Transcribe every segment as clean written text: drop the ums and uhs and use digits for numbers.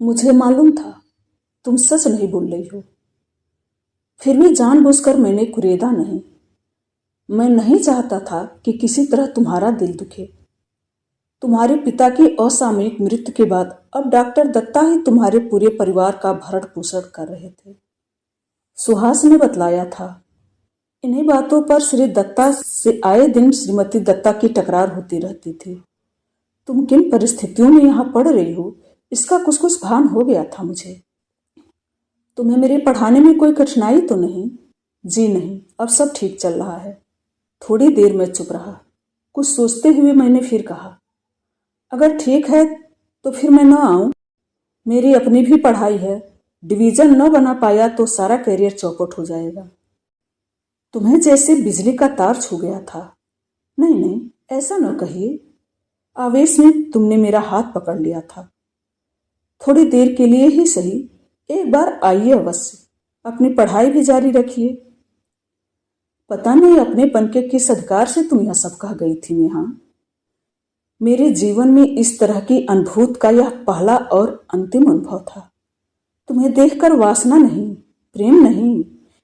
मुझे मालूम था तुम सच नहीं बोल रही हो, फिर भी जानबूझकर मैंने कुरेदा नहीं। मैं नहीं चाहता था कि किसी तरह तुम्हारा दिल दुखे। तुम्हारे पिता की असामयिक मृत्यु के बाद अब डॉक्टर दत्ता ही तुम्हारे पूरे परिवार का भरण पोषण कर रहे थे। सुहास ने बतलाया था। इन्हीं बातों पर श्री दत्ता से आए दिन श्रीमती दत्ता की टकरार होती रहती थी। तुम किन परिस्थितियों में यहाँ पढ़ रही हो इसका कुछ कुछ भान हो गया था मुझे। तुम्हें मेरे पढ़ाने में कोई कठिनाई तो नहीं? जी नहीं, अब सब ठीक चल रहा है। थोड़ी देर में चुप रहा। कुछ सोचते हुए मैंने फिर कहा, अगर ठीक है तो फिर मैं न आऊं। मेरी अपनी भी पढ़ाई है, डिवीजन न बना पाया तो सारा करियर चौपट हो जाएगा। तुम्हें जैसे बिजली का तार छू गया था। नहीं नहीं, ऐसा न कहिए। आवेश में तुमने मेरा हाथ पकड़ लिया था। थोड़ी देर के लिए ही सही, एक बार आइए अवश्य। अपनी पढ़ाई भी जारी रखिए। पता नहीं अपनेपन के किस अधिकार से तुम यह सब कह गई थी नेहा। मेरे जीवन में इस तरह की अनुभूति का यह पहला और अंतिम अनुभव था। तुम्हें देखकर वासना नहीं, प्रेम नहीं,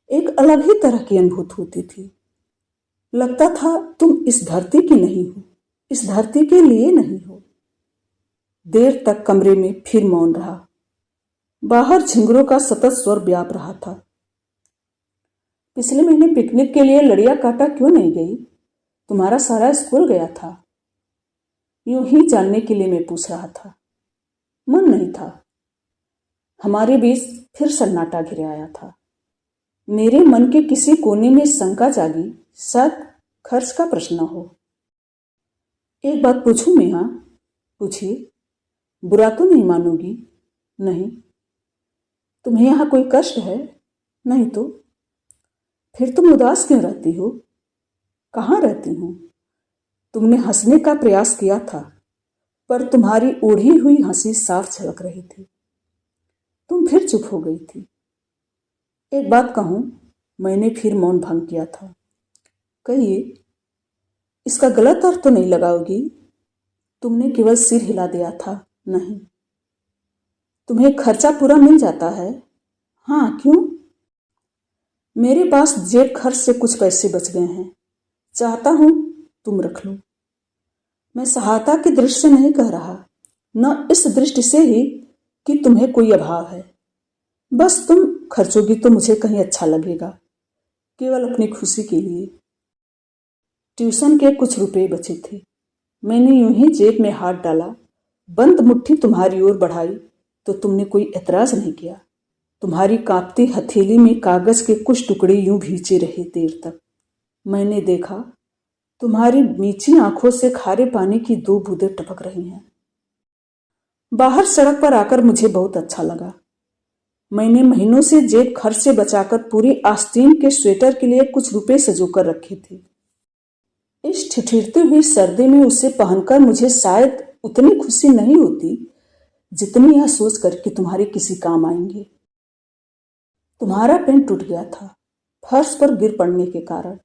एक अलग ही तरह की अनुभूति होती थी। लगता था तुम इस धरती की नहीं हो, इस धरती के लिए नहीं हो। देर तक कमरे में फिर मौन रहा। बाहर झिंगुरों का सतत स्वर व्याप रहा था। पिछले महीने पिकनिक के लिए लड़िया काटा क्यों नहीं गई? तुम्हारा सारा स्कूल गया था। यूं ही जानने के लिए मैं पूछ रहा था। मन नहीं था। हमारे बीच फिर सन्नाटा घिर आया था। मेरे मन के किसी कोने में शंका जागी, शायद खर्च का प्रश्न हो। एक बात पूछूं नेहा? पूछिए। बुरा तो नहीं मानोगी? नहीं। तुम्हें यहाँ कोई कष्ट है? नहीं तो फिर तुम उदास क्यों रहती हो? कहाँ रहती हूँ? तुमने हंसने का प्रयास किया था, पर तुम्हारी ओढ़ी हुई हंसी साफ झलक रही थी। तुम फिर चुप हो गई थी। एक बात कहूं, मैंने फिर मौन भंग किया था। कहिए। इसका गलत अर्थ तो नहीं लगाओगी? तुमने केवल सिर हिला दिया था। नहीं। तुम्हें खर्चा पूरा मिल जाता है? हाँ, क्यों? मेरे पास जेब खर्च से कुछ पैसे बच गए हैं। चाहता हूं तुम रख लो। मैं सहायता की दृष्टि से नहीं कह रहा, न इस दृष्टि से ही कि तुम्हें कोई अभाव है। बस तुम खर्चोगी तो मुझे कहीं अच्छा लगेगा, केवल अपनी खुशी के लिए। ट्यूशन के कुछ रुपए बचे थे। मैंने यूं ही जेब में हाथ डाला, बंद मुट्ठी तुम्हारी ओर बढ़ाई तो तुमने कोई एतराज नहीं किया। तुम्हारी कांपती हथेली में कागज के कुछ टुकड़े यूं भींचे रहे देर तक। मैंने देखा तुम्हारी मीची आंखों से खारे पानी की 2 बूंदें टपक रही हैं। बाहर सड़क पर आकर मुझे बहुत अच्छा लगा। मैंने महीनों से जेब खर्च से बचाकर पूरी आस्तीन के स्वेटर के लिए कुछ रुपए सजोकर रखे थे। इस ठिठुरती हुई सर्दी में उसे पहनकर मुझे शायद उतनी खुशी नहीं होती जितनी यह सोचकर कि तुम्हारे किसी काम आएंगे। तुम्हारा पेन टूट गया था फर्श पर गिर पड़ने के कारण।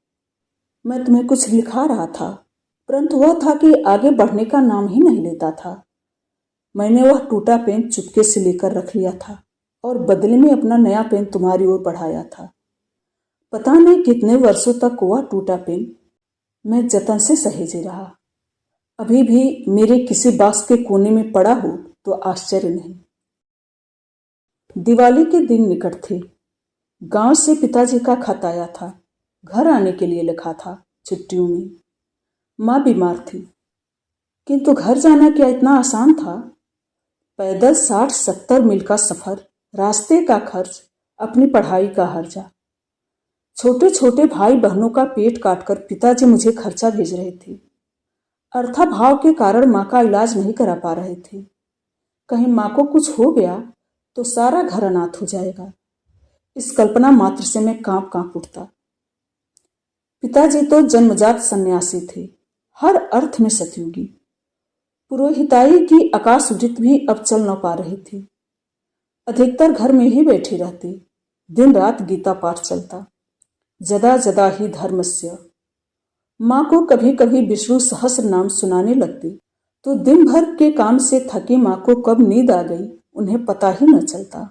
मैं तुम्हें कुछ लिखा रहा था, परंतु वह था कि आगे बढ़ने का नाम ही नहीं लेता था। मैंने वह टूटा पेन चुपके से लेकर रख लिया था और बदले में अपना नया पेन तुम्हारी ओर बढ़ाया था। पता नहीं कितने वर्षों तक वह टूटा पेन मैं जतन से सहेजे रहा। अभी भी मेरे किसी बॉक्स के कोने में पड़ा हो तो आश्चर्य नहीं। दिवाली के दिन निकट थे। गांव से पिताजी का खत आया था। घर आने के लिए लिखा था छुट्टियों में। माँ बीमार थी, किंतु घर जाना क्या इतना आसान था? पैदल 60-70 मील का सफर, रास्ते का खर्च, अपनी पढ़ाई का हर्जा। छोटे छोटे भाई बहनों का पेट काटकर पिताजी मुझे खर्चा भेज रहे थे। अर्थाभाव के कारण माँ का इलाज नहीं करा पा रहे थे। कहीं माँ को कुछ हो गया तो सारा घर अनाथ हो जाएगा। इस कल्पना मात्र से मैं कांप कांप उठता। पिताजी तो जन्मजात सन्यासी थे, हर अर्थ में सतयुगी। पुरोहिताई की आकाशवृत्त भी अब चल न पा रही थी। अधिकतर घर में ही बैठी रहती। दिन रात गीता पाठ चलता। जदा जदा ही धर्मस्य। माँ को कभी कभी विष्णु सहस्र नाम सुनाने लगती तो दिन भर के काम से थकी माँ को कब नींद आ गई उन्हें पता ही न चलता।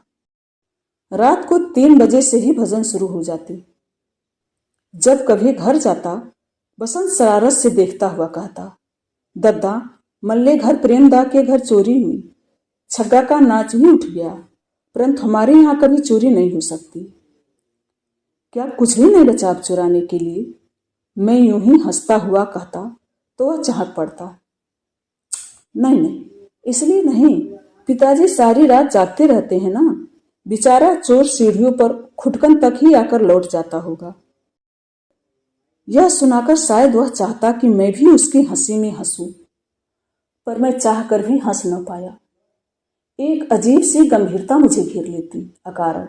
रात को 3 बजे से ही भजन शुरू हो जाते। जब कभी घर जाता, बसंत शरारत से देखता हुआ कहता, दद्दा, मल्ले घर प्रेमदा के घर चोरी हुई, छग्गा का नाच भी उठ गया, परंतु हमारे यहाँ कभी चोरी नहीं हो सकती। क्या कुछ भी नहीं बचा अब चुराने के लिए? मैं यूं ही हंसता हुआ कहता तो वह चहक पड़ता। नहीं नहीं, इसलिए नहीं, पिताजी सारी रात जागते रहते हैं ना। बेचारा चोर सीढ़ियों पर खुटकन तक ही आकर लौट जाता होगा। यह सुनाकर शायद वह चाहता कि मैं भी उसकी हंसी में हंसूं, पर मैं चाहकर भी हंस न पाया। एक अजीब सी गंभीरता मुझे घेर लेती अकारण।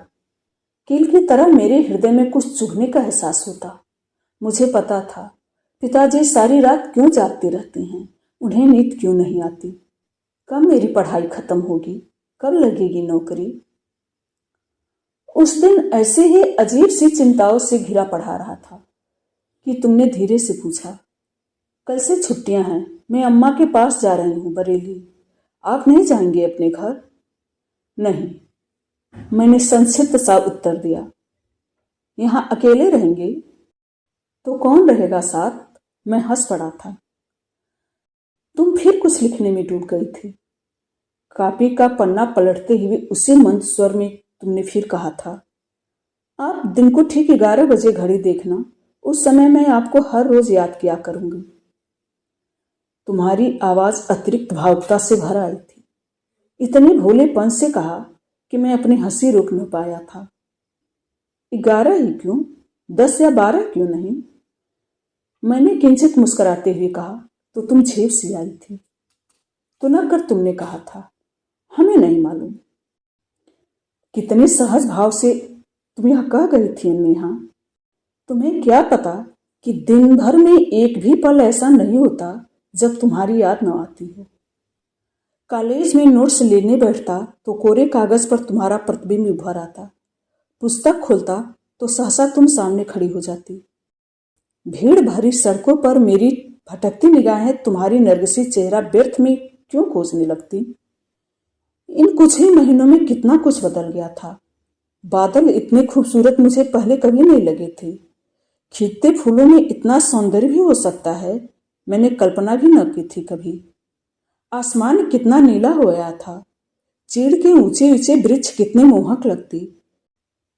कील की तरह मेरे हृदय में कुछ चुभने का एहसास होता। मुझे पता था पिताजी सारी रात क्यों जागते रहते हैं, उन्हें नींद क्यों नहीं आती। कब मेरी पढ़ाई खत्म होगी, कब लगेगी नौकरी। उस दिन ऐसे ही अजीब सी चिंताओं से घिरा पढ़ा रहा था कि तुमने धीरे से पूछा, कल से छुट्टियां हैं, मैं अम्मा के पास जा रही हूं बरेली, आप नहीं जाएंगे अपने घर? नहीं, मैंने संक्षिप्त सा उत्तर दिया। यहां अकेले रहेंगे? तो कौन रहेगा साथ? मैं हंस पड़ा था। तुम फिर कुछ लिखने में डूब गई थी। कॉपी का पन्ना पलटते हुए उसी मंद स्वर में तुमने फिर कहा था, आप दिन को ठीक 11 बजे घड़ी देखना, उस समय मैं आपको हर रोज याद किया करूंगी। तुम्हारी आवाज अतिरिक्त भावुकता से भर आई थी। इतने भोलेपन से कहा कि मैं अपनी हंसी रोक न पाया था। 11 ही क्यों, 10 या 12 क्यों नहीं? मैंने किंचित मुस्कुराते हुए कहा तो तुम झेप सी आई थी। तो न कर तुमने कहा था, हमें नहीं मालूम। कितने सहज भाव से तुम यह कह गई थी नेहा। तुम्हें क्या पता कि दिन भर में एक भी पल ऐसा नहीं होता जब तुम्हारी याद न आती हो। कॉलेज में नोट्स लेने बैठता तो कोरे कागज पर तुम्हारा प्रतिबिंब उभर आता। पुस्तक खोलता तो सहसा तुम सामने खड़ी हो जाती। भीड़ भरी सड़कों पर मेरी भटकती निगाहें तुम्हारी नरगिसी चेहरा व्यर्थ में क्यों खोजने लगती। इन कुछ ही महीनों में कितना कुछ बदल गया था। बादल इतने खूबसूरत मुझे पहले कभी नहीं लगे थे। खिलते फूलों में इतना सौंदर्य भी हो सकता है, मैंने कल्पना भी न की थी कभी। आसमान कितना नीला हो गया था। चीड़ के ऊंचे ऊंचे वृक्ष कितने मोहक लगती।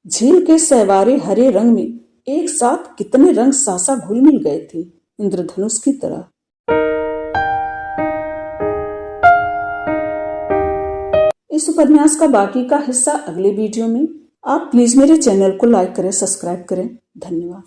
झील के सहवारे हरे रंग में एक साथ कितने रंग सासा घुल मिल गए थे, इंद्रधनुष की तरह। इस उपन्यास का बाकी का हिस्सा अगले वीडियो में। आप प्लीज मेरे चैनल को लाइक करें, सब्सक्राइब करें। धन्यवाद।